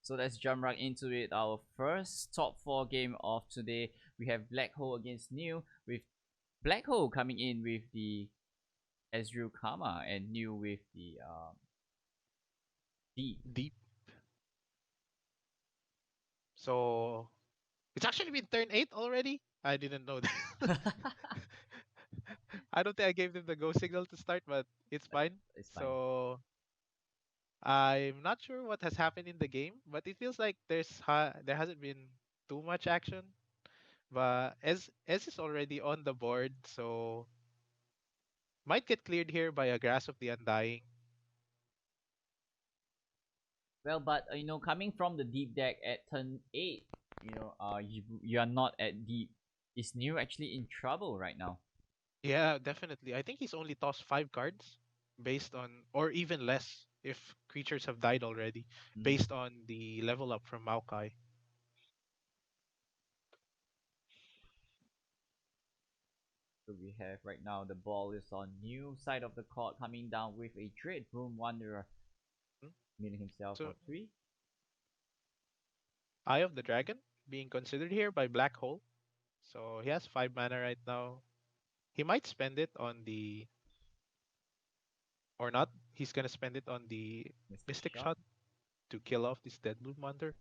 So let's jump right into it. Our first top 4 game of today. We have Blackhole against New, with Blackhole coming in with the Ezreal Karma and New with the Deep. Deep. So it's actually been turn 8 already. I didn't know that. I don't think I gave them the go signal to start, but it's fine. It's fine. So I'm not sure what has happened in the game, but it feels like there hasn't been too much action. But Ez is already on the board, so might get cleared here by a Grasp of the Undying. Well, but coming from the Deep deck at turn 8, you are not at Deep. Is New actually in trouble right now? Yeah, definitely. I think he's only tossed 5 cards based on, or even less if creatures have died already, Mm. based on the level up from Maokai. So we have right now the ball is on New side of the court, coming down with a Dread Room Wanderer, Hmm? meaning himself for So 3. Eye of the Dragon being considered here by Blackhole. So he has 5 mana right now. He might spend it on the, or not. He's gonna spend it on the Mystic Mystic Shot Shot to kill off this Dead Blue Monster.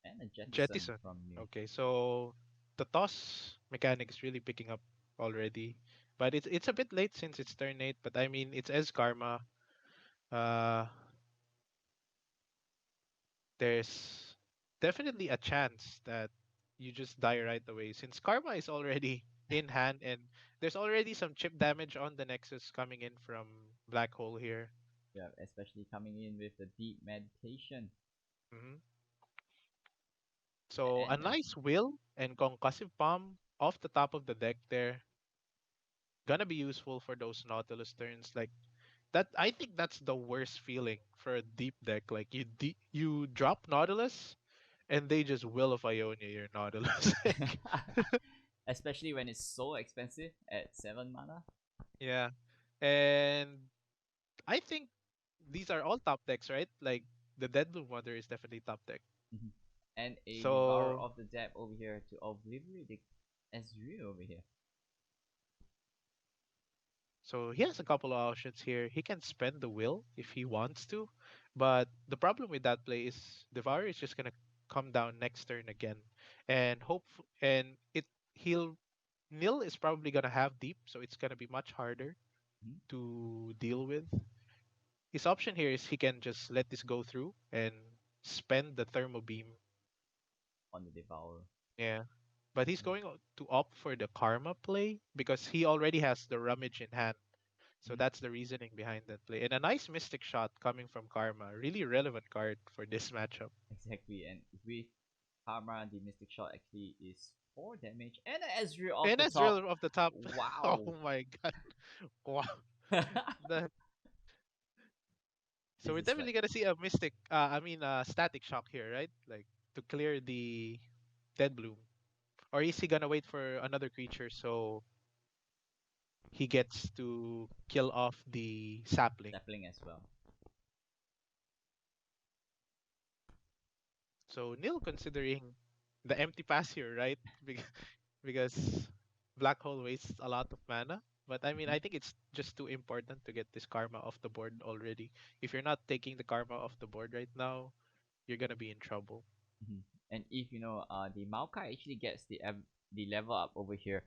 and a Jettison Jettison. from New. Okay, so the toss mechanic is really picking up already. But it's a bit late since it's turn 8, but I mean it's as Karma. Uh there's definitely a chance that you just die right away since Karma is already in hand and there's already some chip damage on the Nexus coming in from Black Hole here. Yeah, especially coming in with the Deep Meditation. hmm So a And nice Will and Concussive Palm off the top of the deck there. Gonna be useful for those Nautilus turns. Like that, I think that's the worst feeling for a deep deck. Like you drop Nautilus and they just Will of Ionia your Nautilus. Like, especially when it's so expensive at 7 mana. yeah, and I think these are all top decks, right? Like the Deadloom Wonder is definitely top deck. Mhm. And a Devourer So of the Depth over here to obliterate the Ezreal over here. so he has a couple of options here. He can spend the will if he wants to, but the problem with that play is Devourer is just gonna come down next turn again, and it he'll Nil is probably gonna have deep, so it's gonna be much harder Mhm. to deal with. His option here is he can just let this go through and spend the thermo beam. On the Devourer. Yeah. But he's Mhm. going to opt for the karma play because he already has the rummage in hand. So Mhm. that's the reasoning behind that play. And a nice mystic shot coming from Karma. Really relevant card for this matchup. Exactly, and with Karma, the Mystic Shot actually is 4 damage, and an Ezreal off And the that's top. real off the top. Wow. Oh my god. Wow. That, so This we're is like definitely gonna see a mystic static shock here, right? Like to clear the dead bloom. Or is he gonna wait for another creature so he gets to kill off the sapling? sapling as well. So Nil considering the empty pass here, right? Because Black Hole wastes a lot of mana. But I mean, Mhm. I think it's just too important to get this karma off the board already. If you're not taking the karma off the board right now, you're gonna be in trouble. Mhm. And if the Maokai actually gets the level up over here,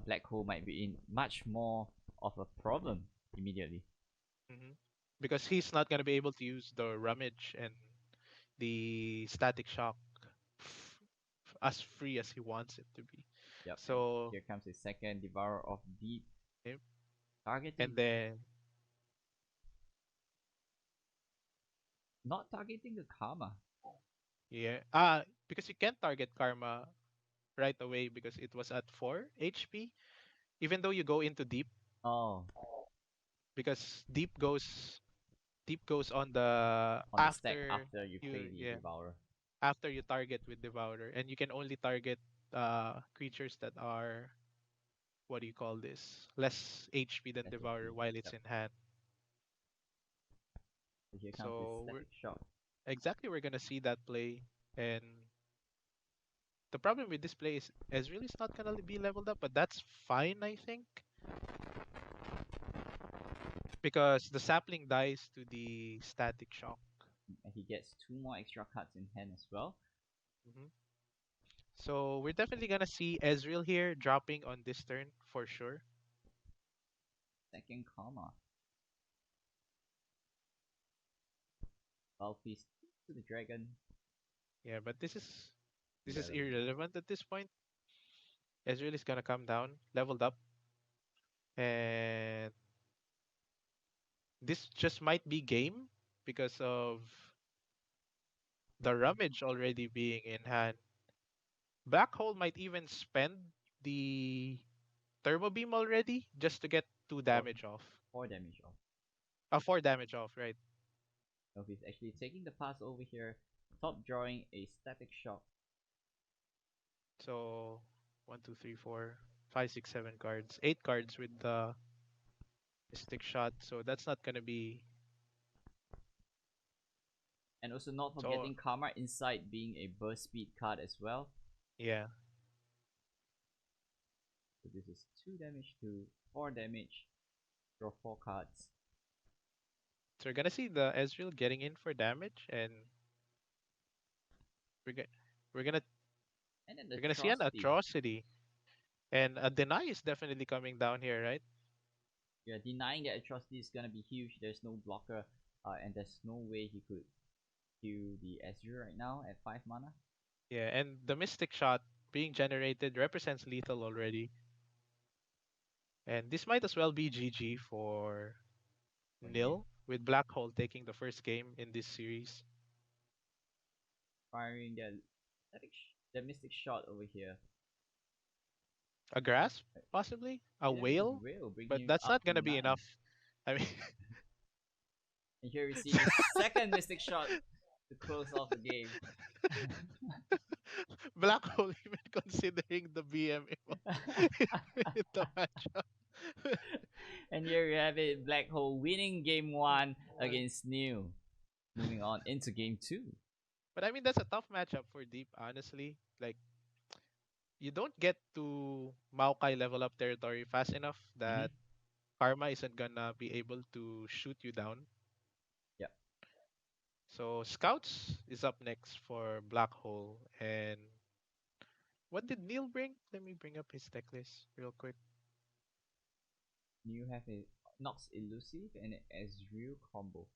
Black Hole might be in much more of a problem immediately. hmm Because he's not gonna be able to use the rummage and the static shock f- as free as he wants it to be. Yep, and So, here comes a second Devourer of Deep, yep. And targeting, then not targeting the Karma. yeah, because you can't target karma right away because it was at 4 HP. Even though you go into deep, Oh, because deep goes on the on the stack after you play you the yeah Devourer. after you target with Devourer, and you can only target creatures that are, what do you call this, less HP than That's Devourer HP. while it's Yep. in hand. So here comes this So static shock. we're gonna see that play, and the problem with this play is Ezreal is not gonna be leveled up, but that's fine, I think, because the sapling dies to the static shock. And he gets two more extra cards in hand as well. hmm So we're definitely gonna see Ezreal here dropping on this turn for sure. Second karma. Well, piece to the dragon. Yeah, but this is Irrelevant. irrelevant at this point. Ezreal is gonna come down, leveled up, and this just might be game because of the rummage already being in hand. Blackhole might even spend the Turbo Beam already just to get 2 Four, damage off. four damage off. 4 damage off, right? So he's actually taking the pass over here. Top drawing a static shock. So 1, 2, 3, 4, 5, 6, 7 cards. 8 cards with the Mystic Shot. So that's not gonna be And also not so forgetting Karma Insight being a burst speed card as well. yeah. So this is 2 damage to 4 damage. Draw 4 cards. So we're gonna see the Ezreal getting in for damage, and we're gonna we're gonna And then the we're gonna see an Atrocity. atrocity. And a deny is definitely coming down here, right? Yeah, denying that Atrocity is gonna be huge. There's no blocker. And there's no way he could kill the Ezreal right now at 5 mana. Yeah, and the Mystic Shot being generated represents lethal already. And this might as well be GG for For Neil. Nil, with Blackhole taking the first game in this series. Firing the Mystic Shot over here. A Grasp, possibly? A Dynamic Whale? Will bringing But you that's up not to gonna be 9. enough. I mean, And here we see the second Mystic Shot to close off the game. Blackhole even considering the BMM in the matchup. And here we have it, Black Hole winning game 1 against New. Moving on into game 2. But I mean, that's a tough matchup for Deep, honestly. Like, you don't get to Maokai level up territory fast enough Mm-hmm. that Karma isn't gonna be able to shoot you down. Yep. So Scouts is up next for Black Hole. And what did Neil bring? Let me bring up his deck list real quick. You have a Nox Elusive and an Ezreal combo.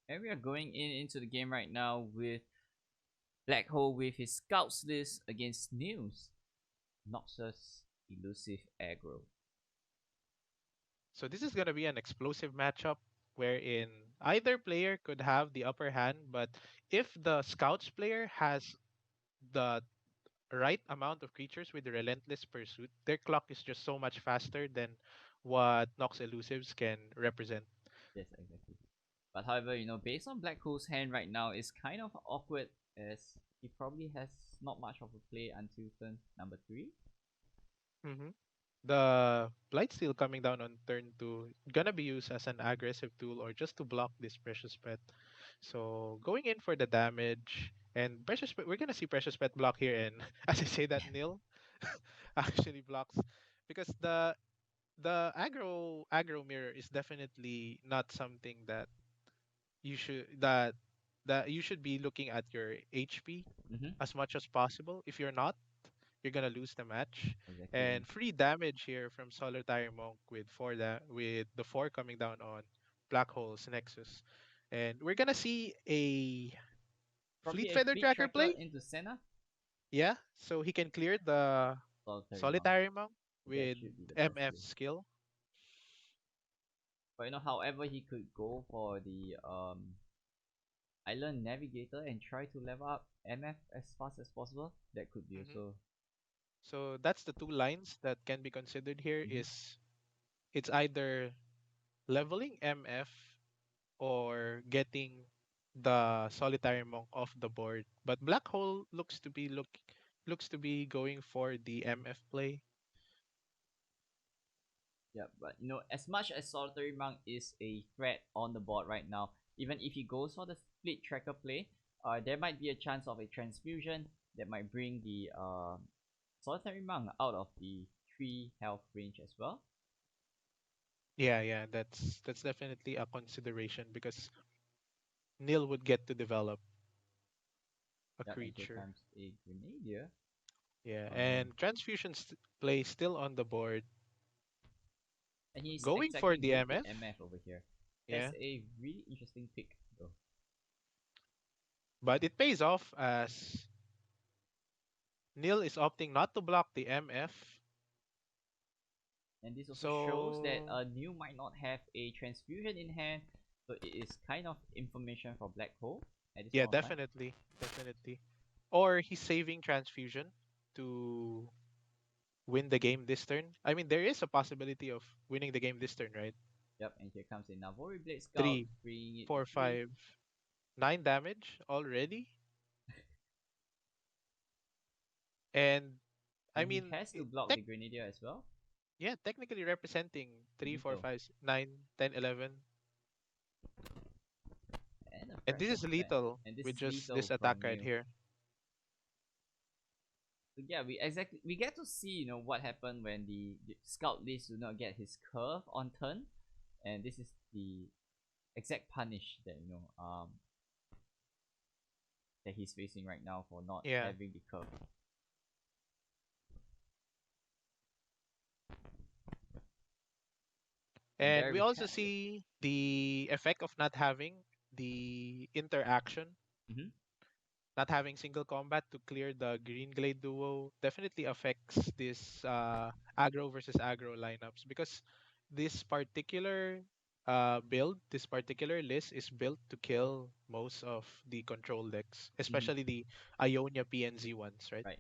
And we are going into the game right now with Black Hole with his scouts list against News. Noxus Elusive Aggro. So this is gonna be an explosive matchup wherein either player could have the upper hand, but if the Scouts player has the right amount of creatures with the Relentless Pursuit, their clock is just so much faster than what Nox Elusives can represent. Yes, exactly. But however, based on Black Hole's hand right now, it's kind of awkward as he probably has not much of a play until turn number 3. hmm The Blightsteel coming down on turn 2 gonna be used as an aggressive tool or just to block this Precious Pet. So going in for the damage, and Precious Pet, we're gonna see Precious Pet block here, and as I say that, Nil actually blocks because the aggro mirror is definitely not something that you should that you should be looking at your HP Mm-hmm. as much as possible. If you're not, you're gonna lose the match. Exactly. And And free damage here from Solitary Monk with with the 4 coming down on Black Hole's Nexus. And we're gonna see a probably Fleet a Feather fleet Tracker tracker play. into Senna. Yeah, so he can clear the Solitary monk. Solitary Monk That with should be the best MF play. skill. But however, he could go for the Island Navigator and try to level up MF as fast as possible. That could be hmm also. So that's the two lines that can be considered here Mm-hmm. is it's either leveling MF or getting the Solitary Monk off the board. But Black Hole looks to be going for the MF play. Yeah, but as much as Solitary Monk is a threat on the board right now, even if he goes for the split tracker play, there might be a chance of a transfusion that might bring the Solitary Monk out of the 3 health range as well. Yeah, yeah, that's definitely a consideration because Nil would get to develop a Yep, and here creature. comes a Grenadier. Yeah, Oh no. and transfusion play still on the board, And he's going for exactly the with the MF. MF over here. Yeah, That's a really interesting pick though. but it pays off as Nil is opting not to block the MF. And this also shows that So New might not have a transfusion in hand, so it is kind of information for Black Hole at this yeah, point of time. definitely, definitely. Or he's saving transfusion to win the game this turn. I mean, there is a possibility of winning the game this turn, right? Yep, and here comes a Navori Blade Scout, Three, bringing it to four, 3. 5, 9 damage already. And I And he mean, has to block the Grenadier as well. yeah, technically representing 3, 4, Lethal. 5, 9, 10, 11. And a And this pressure is set. lethal And this with is just lethal this from attack right New. here. So yeah, we get to see what happened when the scout list do not get his curve on turn, and this is the exact punish that that he's facing right now for not Yeah. having the curve. And And there we we also have it. see the effect of not having the interaction, Mm-hmm. not having single combat to clear the Green Glade duo definitely affects this aggro versus aggro lineups because this particular build, this particular list is built to kill most of the control decks, Mm-hmm. especially the Ionia PNZ ones, right? Right.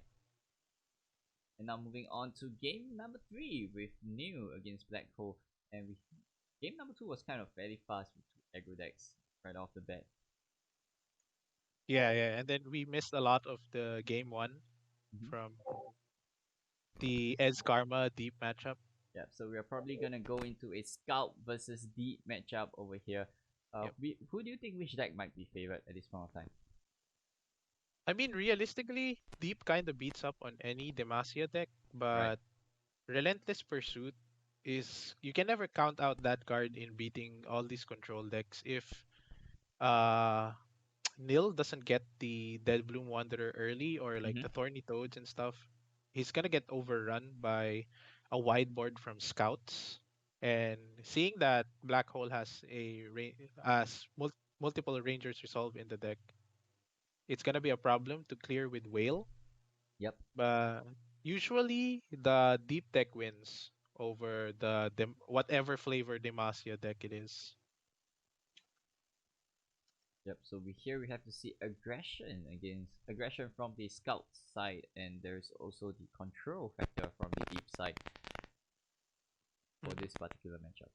And now moving on to game number 3 with New against Black Hole. And game number 2 was kind of very fast with 2 aggro decks right off the bat. Yeah, yeah. And then we missed a lot of the game one Mm-hmm. from the Ez Karma deep matchup. Yeah, so we're probably gonna go into a Scout versus Deep matchup over here. Yep. Who do you think which deck might be favored at this point of time? I mean, realistically, deep kind of beats up on any Demacia deck, Right. but Relentless Pursuit is you can never count out that card in beating all these control decks. If uh Nil doesn't get the Dead Bloom Wanderer early or like Mm-hmm. the Thorny Toads and stuff, he's gonna get overrun by a wide board from scouts. And seeing that Black Hole has multiple Rangers Resolve in the deck, it's gonna be a problem to clear with Whale. Yep. But usually the deep deck wins over the whatever flavor Demacia deck it is. Yep. So we have to see aggression from the Scout side, and there's also the control factor from the Deep side for Mhm. this particular matchup.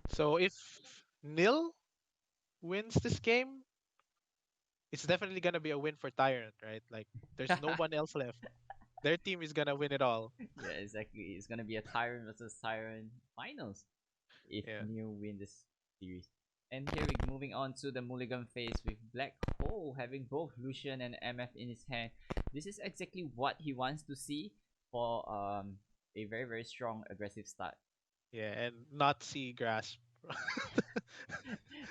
So if Nil wins this game, it's definitely gonna be a win for Tyrant, right? Like there's no one else left. Their team is gonna win it all. Yeah, exactly. It's gonna be a Tyrant versus Tyrant finals if Yeah. New win this series. And here we moving on to the Mulligan phase with Black Hole having both Lucian and MF in his hand. This is exactly what he wants to see for a very strong aggressive start. Yeah, and not see grasp.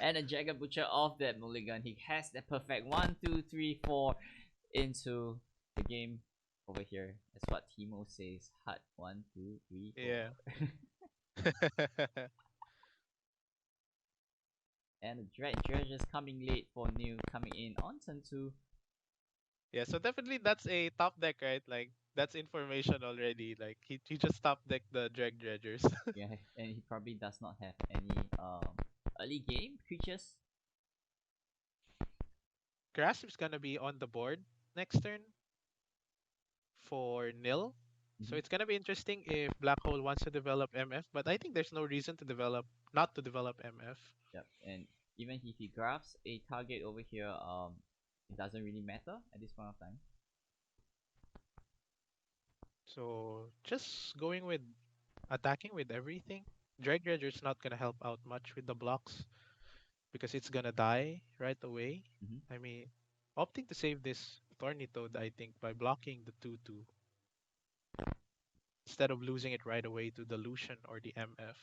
And a Jagged Butcher of that Mulligan. He has that perfect 1, 2, 3, 4 into the game over here. That's what Timo says. Hut 1, 2, 3, 4. Yeah. And the Dread Dredges coming late for New coming in on turn 2. Yeah, so definitely that's a top deck, right? Like that's information already. Like he just top decked the Dreg Dredgers. Yeah, and he probably does not have any early game creatures. Grasp is gonna be on the board next turn for Nil. So Mm-hmm. it's gonna be interesting if Black Hole wants to develop MF, but I think there's no reason to develop not to develop MF. Yep, and even if he grabs a target over here, it doesn't really matter at this point of time. So just going with attacking with everything. Drag Dredger's not gonna help out much with the blocks because it's gonna die right away. Hmm. I mean, opting to save this Thorny Toad, I think, by blocking the 2-2 instead of losing it right away to the Lucian or the MF.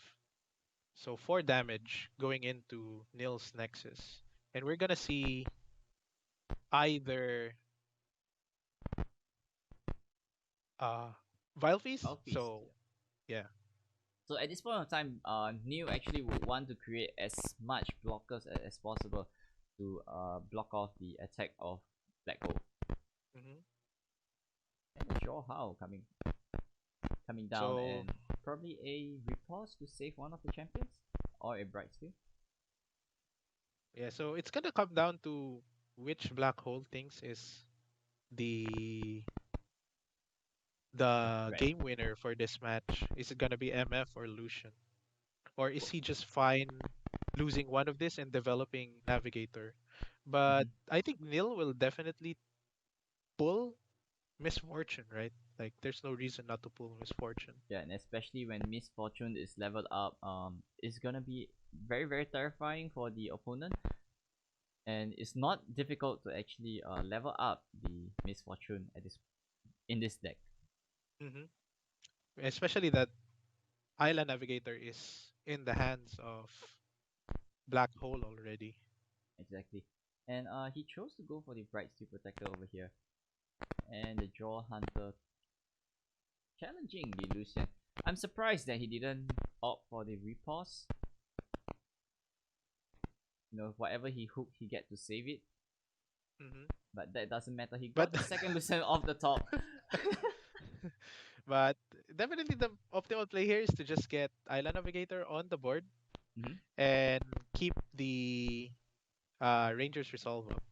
So 4 damage going into Nil's Nexus. And we're gonna see either uh Vile Feast. Well, feast. So yeah. So at this point of time, Neil actually would want to create as much blockers as possible to block off the attack of Black Hole. hmm And sure how coming down, So and probably a repulse to save one of the champions or a bright steel. yeah, so it's gonna come down to which Black Hole thinks is the the Right. game winner for this match. Is it gonna be MF or Lucian? Or is he just fine losing one of this and developing Navigator? But Mm-hmm. I think Nil will definitely pull Misfortune, right? Like there's no reason not to pull Misfortune. Yeah, and especially when Misfortune is leveled up, it's gonna be very terrifying for the opponent, and it's not difficult to actually level up the Misfortune at this in this deck. hmm Especially that Island Navigator is in the hands of Black Hole already. Exactly. And he chose to go for the Bright Steel Protector over here, and the Draw Hunter challenging the Lucian. I'm surprised that he didn't opt for the repulse. You know, whatever he hooked, he get to save it. hmm But that doesn't matter. He But got the second Lucian off the top. but definitely the optimal play here is to just get Island Navigator on the board Mm-hmm. and keep the Rangers Resolve up.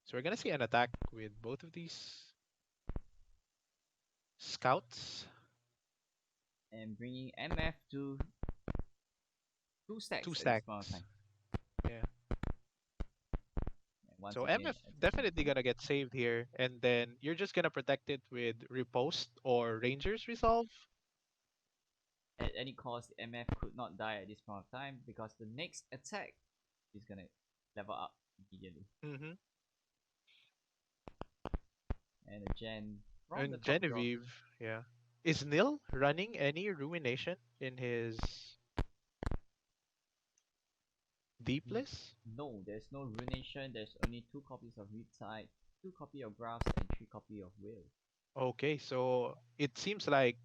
So we're gonna see an attack with both of these scouts. And bringing MF to two Two stacks at this point of stacks. time. Yeah. And once So again, MF attacking definitely the gonna get saved here, and then you're just gonna protect it with Riposte or Rangers Resolve. at any cost. MF could not die at this point of time because the next attack is gonna level up immediately. hmm And a gen from the And top draw. Genevieve, yeah. Is Nil running any Ruination in his deep list? No, there's no Ruination. There's only 2 copies of Riptide, 2 copy of Grass, and 3 copy of Will. Okay, so it seems like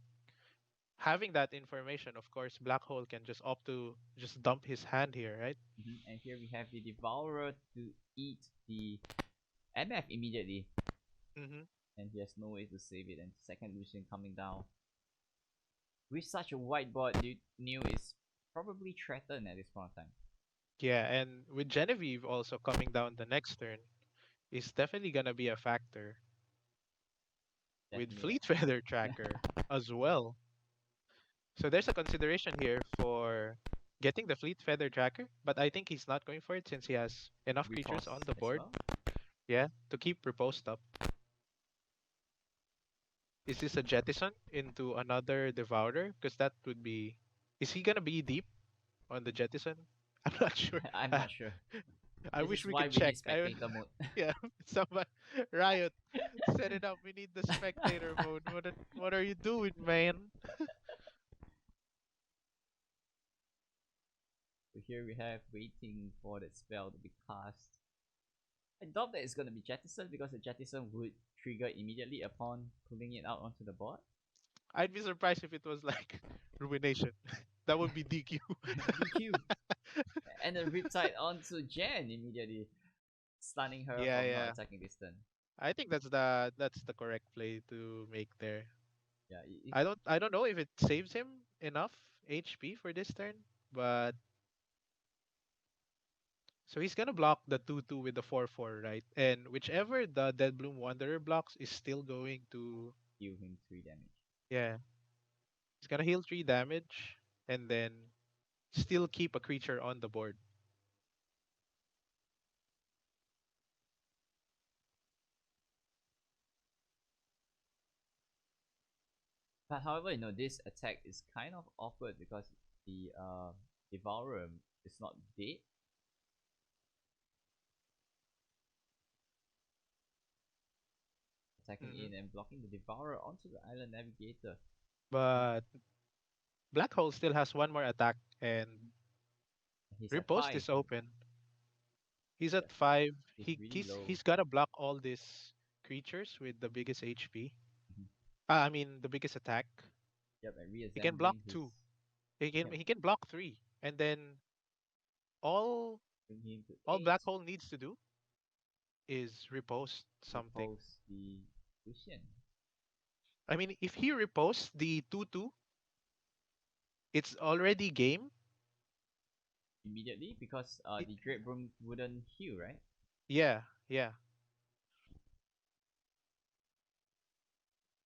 having that information, of course, Black Hole can just opt to just dump his hand here, right? And here we have the Devourer to eat the MF immediately, hmm and he has no way to save it. And second Lucian coming down. With such a white board, New is probably threatened at this point of time. Yeah, and with Genevieve also coming down the next turn, is definitely gonna be a factor with Definitely. Fleet Feather Tracker as well. So there's a consideration here for getting the Fleet Feather Tracker, but I think he's not going for it since he has enough creatures Repulse on the as board, well. yeah, to keep Repost up. Is this a jettison into another Devourer? Because that would be. Is he gonna be deep on the jettison? I'm not sure. I'm not sure. I This wish is we why could we check. need spectator mode. Yeah, somebody, Riot, set it up. We need the spectator mode. What are you doing, man? So here we have waiting for that spell to be cast. I doubt that it's gonna be jettison because the jettison would trigger immediately upon pulling it out onto the board. I'd be surprised if it was like Ruination. That would be DQ. DQ. And then Riptide onto Jen immediately, stunning her Yeah, from not yeah. attacking this turn. I think that's the correct play to make there. Yeah, I don't know if it saves him enough HP for this turn, but so he's gonna block the 2-2 with the 4-4, right? And whichever the Dead Bloom Wanderer blocks is still going to, heal him 3 damage. yeah, he's gonna heal 3 damage and then still keep a creature on the board. But however, this attack is kind of awkward because the Devourer is not dead, attacking Hmm. in and blocking the Devourer onto the Island Navigator. But Blackhole still has one more attack, and He's at Riposte 5. is open. He's Yep, at 5. he's really low. He's gotta block all these creatures with the biggest HP. Mhm. I mean the biggest attack. Yep, and He can block reassembling his. 2. Yep, He can block 3, and then all bring him to all 8. Blackhole needs to do is repost something. Repose the Lucian I mean, if he reposts the 2/2, it's already game. immediately because I- the Great Broom wouldn't heal, right? yeah, yeah.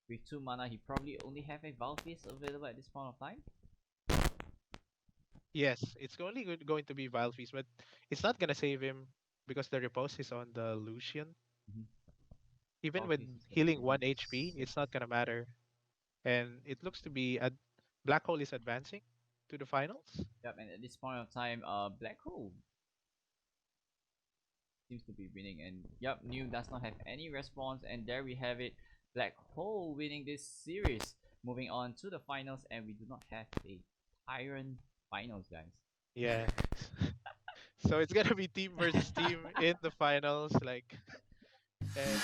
With 2 mana, he probably only have a Valfist available at this point of time. Yes, it's only going to be Vile Feast, but it's not gonna save him because the repose is on the Lucian. Mm-hmm. Even with Valfist is gonna healing bring him 1 to HP, 6. it's not gonna matter. And it looks to be a Black Hole is advancing to the finals. Yep, and at this point of time, Black Hole seems to be winning, and yep, New does not have any response, and there we have it. Black Hole winning this series. Moving on to the finals, and we do not have a Tyrant finals, guys. Yeah. So it's gonna be team versus team in the finals, like, and